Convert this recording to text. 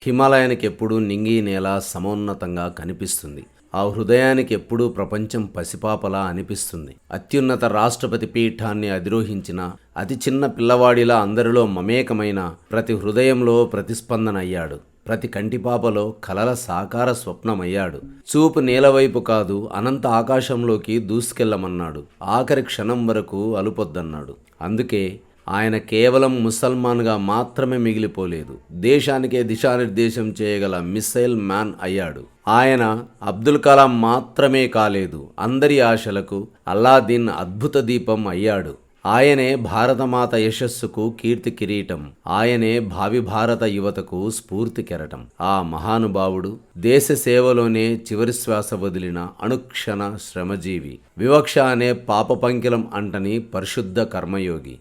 హిమాలయానికి ఎప్పుడూ నింగి నేల సమోన్నతంగా కనిపిస్తుంది. ఆ హృదయానికి ఎప్పుడూ ప్రపంచం పసిపాపలా అనిపిస్తుంది. అత్యున్నత రాష్ట్రపతి పీఠాన్ని అధిరోహించిన అతి చిన్న పిల్లవాడిలా అందరిలో మమేకమైన ప్రతి హృదయంలో ప్రతిస్పందన అయ్యాడు. ప్రతి కంటిపాపలో కలల సాకార స్వప్నమయ్యాడు. చూపు నేలవైపు కాదు, అనంత ఆకాశంలోకి దూసుకెళ్లమన్నాడు. ఆఖరి క్షణం వరకు అలుపొద్దన్నాడు. అందుకే ఆయన కేవలం ముసల్మాన్గా మాత్రమే మిగిలిపోలేదు, దేశానికే దిశానిర్దేశం చేయగల మిస్సైల్ మ్యాన్ అయ్యాడు. ఆయన అబ్దుల్ కలాం మాత్రమే కాలేదు, అందరి ఆశలకు అల్లాద్దీన్ అద్భుత దీపం అయ్యాడు. ఆయనే భారతమాత యశస్సుకు కీర్తి కిరీటం. ఆయనే భావి భారత యువతకు స్ఫూర్తి కెరటం. ఆ మహానుభావుడు దేశ సేవలోనే చివరి శ్వాస వదిలిన అనుక్షణ శ్రమజీవి. వివక్ష అనే పాప పంకిలం అంటని పరిశుద్ధ కర్మయోగి.